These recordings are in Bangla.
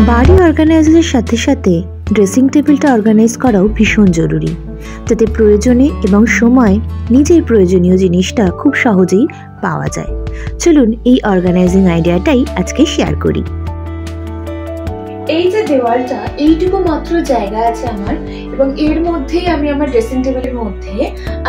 বাড়ি অর্গানাইজারের সাথে সাথে ড্রেসিং টেবিলটা অর্গানাইজ করাও ভীষণ জরুরি, যাতে প্রয়োজনে এবং সময় নিজের প্রয়োজনীয় জিনিসটা খুব সহজেই পাওয়া যায়। চলুন এই অর্গানাইজিং আইডিয়াটাই আজকে শেয়ার করি। এই যে দেওয়ালটা, এইটুকু মাত্র জায়গা আছে আমার, এবং এর মধ্যেই আমি আমার ড্রেসিং টেবিলের মধ্যে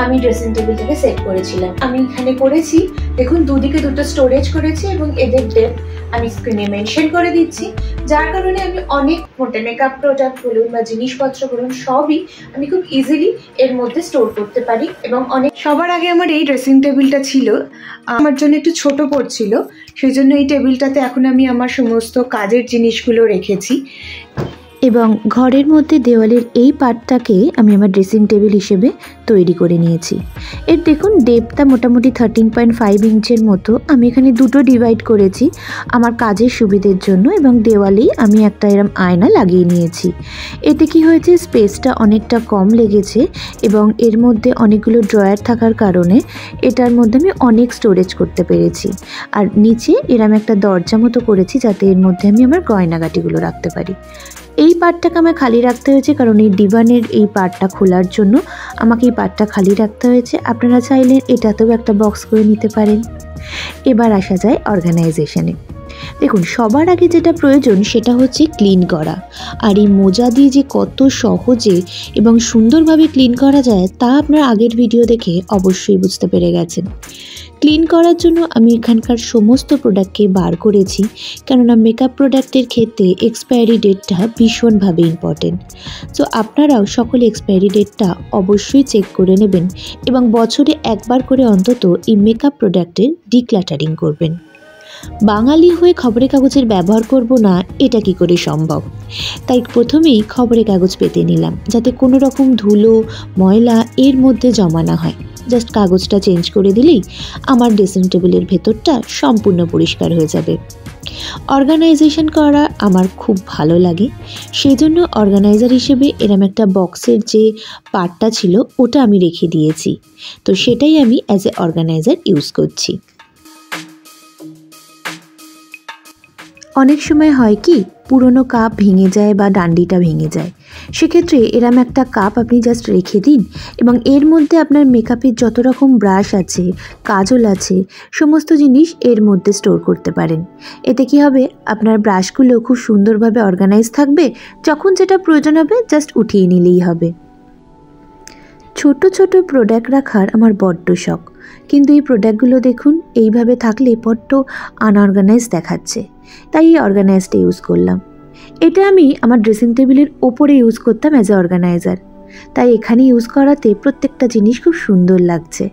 আমি ড্রেসিং টেবিলটাকে সেট করেছিলাম। আমি এখানে করেছি, দেখুন দুদিকে দুটো স্টোরেজ করেছি এবং এদের ডেপথ আমি স্ক্রিনে মেনশন করে দিচ্ছি, যার কারণে আমি অনেক মোটে মেকআপ প্রোডাক্ট বলুন বা জিনিসপত্র বলুন সবই আমি খুব ইজিলি এর মধ্যে স্টোর করতে পারি। এবং অনেক সবার আগে আমার এই ড্রেসিং টেবিলটা ছিল, আমার জন্য একটু ছোট পড়ছিল, সেই জন্য এই টেবিলটাতে এখন আমি আমার সমস্ত কাজের জিনিসগুলো রেখেছি। এবং ঘরের মধ্যে দেওয়ালের এই পার্টটাকে আমি আমার ড্রেসিং টেবিল হিসেবে তৈরি করে নিয়েছি। এর দেখুন ডেপটা মোটামুটি 13.5 ইঞ্চের মতো। আমি এখানে দুটো ডিভাইড করেছি আমার কাজের সুবিধের জন্য, এবং দেওয়ালেই আমি একটা এরম আয়না লাগিয়ে নিয়েছি। এতে কি হয়েছে, স্পেসটা অনেকটা কম লেগেছে এবং এর মধ্যে অনেকগুলো ড্রয়ার থাকার কারণে এটার মধ্যে আমি অনেক স্টোরেজ করতে পেরেছি। আর নিচে এরম একটা দরজা মতো করেছি যাতে এর মধ্যে আমি আমার গয়নাগাটিগুলো রাখতে পারি। এই পার্টটাকে আমার খালি রাখতে হয়েছে কারণ এই ডিভানের এই পার্টটা খোলার জন্য আমাকে এই পার্টটা খালি রাখতে হয়েছে। আপনারা চাইলে এটাতেও একটা বক্স করে নিতে পারেন। এবার আসা যায় অর্গানাইজেশনে। দেখুন সবার আগে যেটা প্রয়োজন সেটা হচ্ছে ক্লিন করা। আর এই মোজা দিয়ে যে কত সহজে এবং সুন্দরভাবে ক্লিন করা যায় তা আপনার আগের ভিডিও দেখে অবশ্যই বুঝতে পেরে গেছেন। ক্লিন করার জন্য আমি এখানকার সমস্ত প্রোডাক্টকে বার করেছি, কেননা মেকআপ প্রোডাক্টের ক্ষেত্রে এক্সপায়ারি ডেটটা ভীষণভাবে ইম্পর্টেন্ট। সো আপনারাও সকলে এক্সপায়ারি ডেটটা অবশ্যই চেক করে নেবেন এবং বছরে একবার করে অন্তত এই মেকআপ প্রোডাক্টের ডিক্লাটারিং করবেন। বাঙালি হয়ে খবরের কাগজের ব্যবহার করব না, এটা কি করে সম্ভব? তাই প্রথমেই খবরের কাগজ পেতে নিলাম যাতে কোনো রকম ধুলো ময়লা এর মধ্যে জমা না হয়। জাস্ট কাগজটা চেঞ্জ করে দিলেই আমার ড্রেসিং টেবিলের ভেতরটা সম্পূর্ণ পরিষ্কার হয়ে যাবে। অর্গানাইজেশন করা আমার খুব ভালো লাগে, সেই জন্য অর্গানাইজার হিসেবে এরম একটা বক্সের যে পার্টটা ছিল ওটা আমি রেখে দিয়েছি। তো সেটাই আমি অ্যাজ এ অর্গানাইজার ইউজ করছি। অনেক সময় হয় কি, পুরনো কাপ ভেঙে যায় বা ডান্ডিটা ভেঙে যায়, সেক্ষেত্রে এরম একটা কাপ আপনি জাস্ট রেখে দিন এবং এর মধ্যে আপনার মেকআপের যত রকম ব্রাশ আছে, কাজল আছে, সমস্ত জিনিস এর মধ্যে স্টোর করতে পারেন। এতে কি হবে, আপনার ব্রাশগুলো খুব সুন্দরভাবে অর্গানাইজ থাকবে, যখন যেটা প্রয়োজন হবে জাস্ট উঠিয়ে নিলেই হবে। ছোট ছোট প্রোডাক্ট রাখার আমার বড্ড শখ, কিন্তু এই প্রোডাক্টগুলো দেখুন এইভাবে থাকলে বড্ড আনঅর্গানাইজ দেখাচ্ছে, তাই এই অর্গানাইজটা ইউজ করলাম। এটা আমি আমার ড্রেসিং টেবিলের ওপরে ইউজ করতাম অ্যাজ এ অর্গানাইজার, তাই এখানে ইউজ করাতে প্রত্যেকটা জিনিস খুব সুন্দর লাগছে।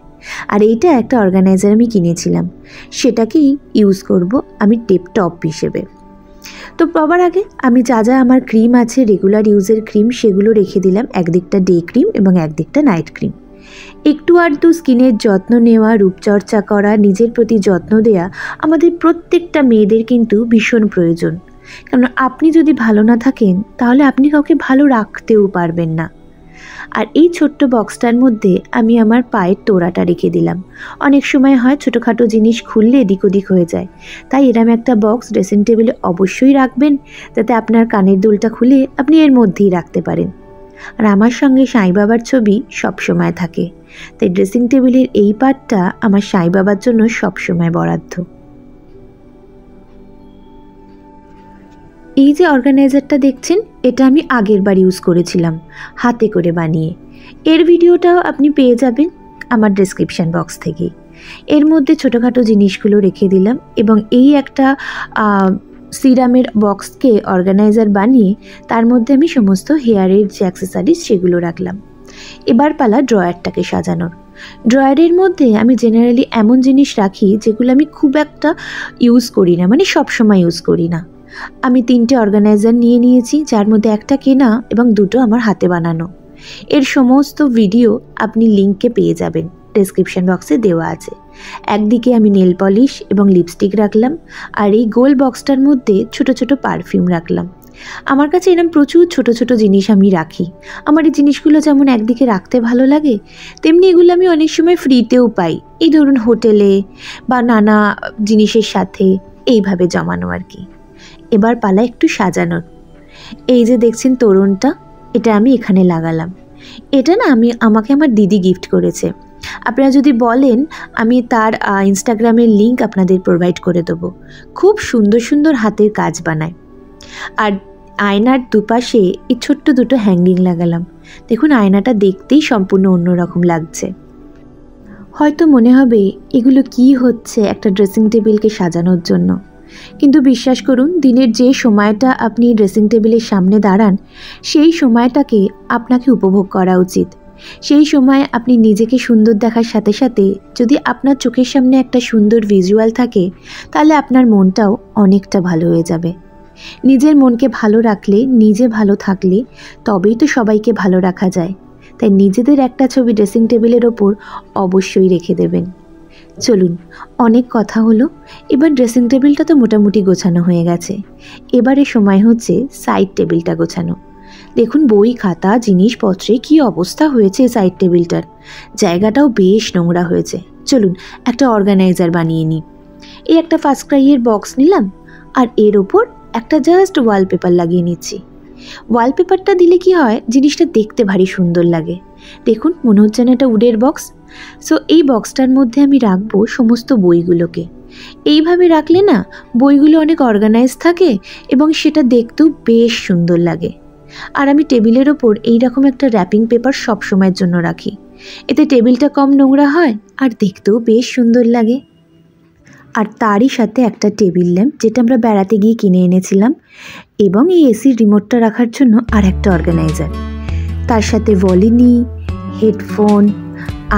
আর এইটা একটা অর্গানাইজার আমি কিনেছিলাম, সেটাকেই ইউজ করব আমি টপ হিসেবে। তো পাওয়ার আগে আমি যা যা আমার ক্রিম আছে রেগুলার ইউজের ক্রিম সেগুলো রেখে দিলাম, একদিকটা ডে ক্রিম এবং একদিকটা নাইট ক্রিম। একটু আধটু স্কিনের যত্ন নেওয়া, রূপচর্চা করা, নিজের প্রতি যত্ন দেওয়া আমাদের প্রত্যেকটা মেয়েদের কিন্তু ভীষণ প্রয়োজন। কারণ আপনি যদি ভালো না থাকেন তাহলে আপনি কাউকে ভালো রাখতেও পারবেন না। আর এই ছোট্ট বক্সটার মধ্যে আমি আমার পায়ের তোড়াটা রেখে দিলাম। অনেক সময় হয় ছোটোখাটো জিনিস খুললে এদিক ওদিক হয়ে যায়, তাই এরম একটা বক্স ড্রেসিং টেবিলে অবশ্যই রাখবেন যাতে আপনার কানের দুলটা খুলে আপনি এর মধ্যেই রাখতে পারেন। আর আমার সঙ্গে সাই বাবার ছবি সবসময় থাকে, তাই ড্রেসিং টেবিলের এই পার্টটা আমার সাই বাবার জন্য সবসময় বরাদ্দ। এই যে অর্গানাইজারটা দেখছেন এটা আমি আগের বার ইউজ করেছিলাম হাতে করে বানিয়ে, এর ভিডিওটাও আপনি পেয়ে যাবেন আমার ডেসক্রিপশন বক্স থেকে। এর মধ্যে ছোটোখাটো জিনিসগুলো রেখে দিলাম এবং এই একটা সিরামের বক্সকে অর্গানাইজার বানিয়ে তার মধ্যে আমি সমস্ত হেয়ারের যে অ্যাক্সেসরিজ সেগুলো রাখলাম। এবার পালা ড্রয়ারটাকে সাজানোর। ড্রয়ারের মধ্যে আমি জেনারেলি এমন জিনিস রাখি যেগুলো আমি খুব একটা ইউজ করি না, মানে সবসময় ইউজ করি না। আমি 3টে অর্গানাইজার নিয়ে নিয়েছি, যার মধ্যে একটা কেনা এবং 2টো আমার হাতে বানানো। এর সমস্ত ভিডিও আপনি লিঙ্কে পেয়ে যাবেন, ডেসক্রিপশন বক্সে দেওয়া আছে। একদিকে আমি নেল পলিশ এবং লিপস্টিক রাখলাম, আর এই গোল বক্সটার মধ্যে ছোট ছোট পারফিউম রাখলাম। আমার কাছে এরকম প্রচুর ছোট ছোট জিনিস আমি রাখি। আমার এই জিনিসগুলো যেমন একদিকে রাখতে ভালো লাগে, তেমনি এগুলো আমি অনেক সময় ফ্রিতেও পাই, এই ধরুন হোটেলে বা নানা জিনিসের সাথে এইভাবে জমানো আর কি। এবার পালা একটু সাজানোর। এই যে দেখছেন তোরণটা, এটা আমি এখানে লাগালাম। এটা না আমাকে আমার দিদি গিফট করেছে। আপনারা যদি বলেন আমি তার ইনস্টাগ্রামের লিংক আপনাদের প্রোভাইড করে দেবো। খুব সুন্দর সুন্দর হাতের কাজ বানায়। আর আয়নার দুপাশে এই ছোট্ট দুটো হ্যাঙ্গিং লাগালাম। দেখুন আয়নাটা দেখতেই সম্পূর্ণ অন্যরকম লাগছে। হয়তো মনে হবে এগুলো কি হচ্ছে একটা ড্রেসিং টেবিলকে সাজানোর জন্য, কিন্তু বিশ্বাস করুন দিনের যে সময়টা আপনি ড্রেসিং টেবিলের সামনে দাঁড়ান সেই সময়টাকে আপনাকে উপভোগ করা উচিত। সেই সময় আপনি নিজেকে সুন্দর দেখার সাথে সাথে যদি আপনার চোখের সামনে একটা সুন্দর ভিজুয়াল থাকে তাহলে আপনার মনটাও অনেকটা ভালো হয়ে যাবে। নিজের মনকে ভালো রাখলে, নিজে ভালো থাকলে তবেই তো সবাইকে ভালো রাখা যায়। তাই নিজেদের একটা ছবি ড্রেসিং টেবিলের ওপর অবশ্যই রেখে দেবেন। চলুন, অনেক কথা হলো, এবার ড্রেসিং টেবিলটা তো মোটামুটি গোছানো হয়ে গেছে। এবারে সময় হচ্ছে সাইড টেবিলটা গোছানো। দেখুন বই খাতা জিনিসপত্রে কি অবস্থা হয়েছে সাইড টেবিলটার, জায়গাটাও বেশ নোংরা হয়েছে। চলুন একটা অর্গানাইজার বানিয়ে নিই। এই একটা ফার্স্ট ক্রাইয়ের বক্স নিলাম আর এর ওপর একটা জাস্ট ওয়ালপেপার লাগিয়ে নিচ্ছি। ওয়ালপেপারটা দিলে কি হয়, জিনিসটা দেখতে ভারী সুন্দর লাগে। দেখুন মনে হচ্ছে না এটা উডের বক্স। সো এই বক্সটার মধ্যে আমি রাখবো সমস্ত বইগুলোকে। এইভাবে রাখলে না বইগুলো অনেক অর্গানাইজ থাকে এবং সেটা দেখতেও বেশ সুন্দর লাগে। আর আমি টেবিলের ওপর এইরকম একটা র্যাপিং পেপার সবসময়ের জন্য রাখি। এতে টেবিলটা কম নোংরা হয় আর দেখতেও বেশ সুন্দর লাগে। আর তারই সাথে একটা টেবিল ল্যাম্প, যেটা আমরা বেড়াতে গিয়ে কিনে এনেছিলাম, এবং এই এসির রিমোটটা রাখার জন্য আর একটা অর্গানাইজার। তার সাথে ভলিনি, হেডফোন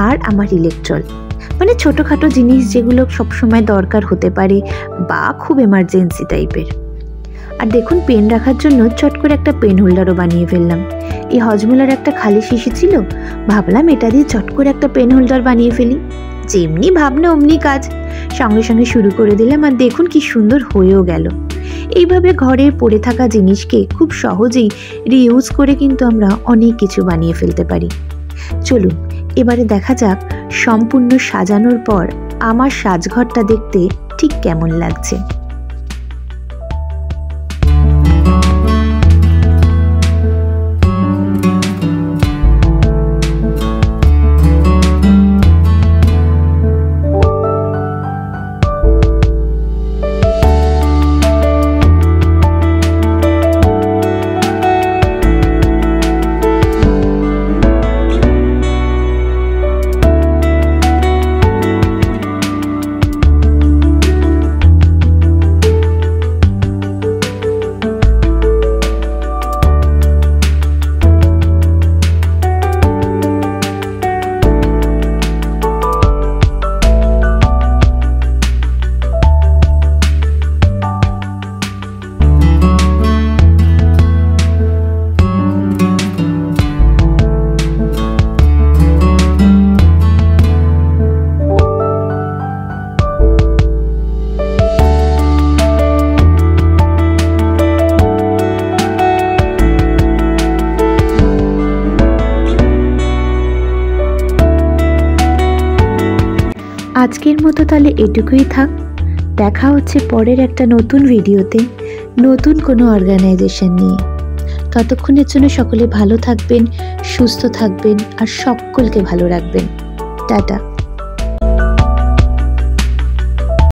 আর আমার ইলেকট্রল, মানে ছোটোখাটো জিনিস যেগুলো সবসময় দরকার হতে পারে বা খুব এমার্জেন্সি টাইপের। আর দেখুন পেন রাখার জন্য চট করে একটা পেন হোল্ডারও বানিয়ে ফেললাম। এই হজমোলার একটা খালি শিশি ছিল, ভাবলাম এটা দিয়ে চট করে একটা পেন হোল্ডার বানিয়ে ফেলি। যেমনি ভাবনা অমনি কাজ, সঙ্গে সঙ্গে শুরু করে দিলাম আর দেখুন কি সুন্দর হয়েও গেল। এইভাবে ঘরে পড়ে থাকা জিনিসকে খুব সহজেই রিইউজ করে কিন্তু আমরা অনেক কিছু বানিয়ে ফেলতে পারি। চলুন এবারে দেখা যাক সম্পূর্ণ সাজানোর পর আমার সাজঘরটা দেখতে ঠিক কেমন লাগছে। আজকের মতো তাহলে এটুকুই থাক। দেখা হচ্ছে পরের একটা নতুন ভিডিওতে নতুন কোনো অর্গানাইজেশন নিয়ে। ততক্ষণের জন্য সকলে ভালো থাকবেন, সুস্থ থাকবেন আর সকলকে ভালো রাখবেন। টাটা।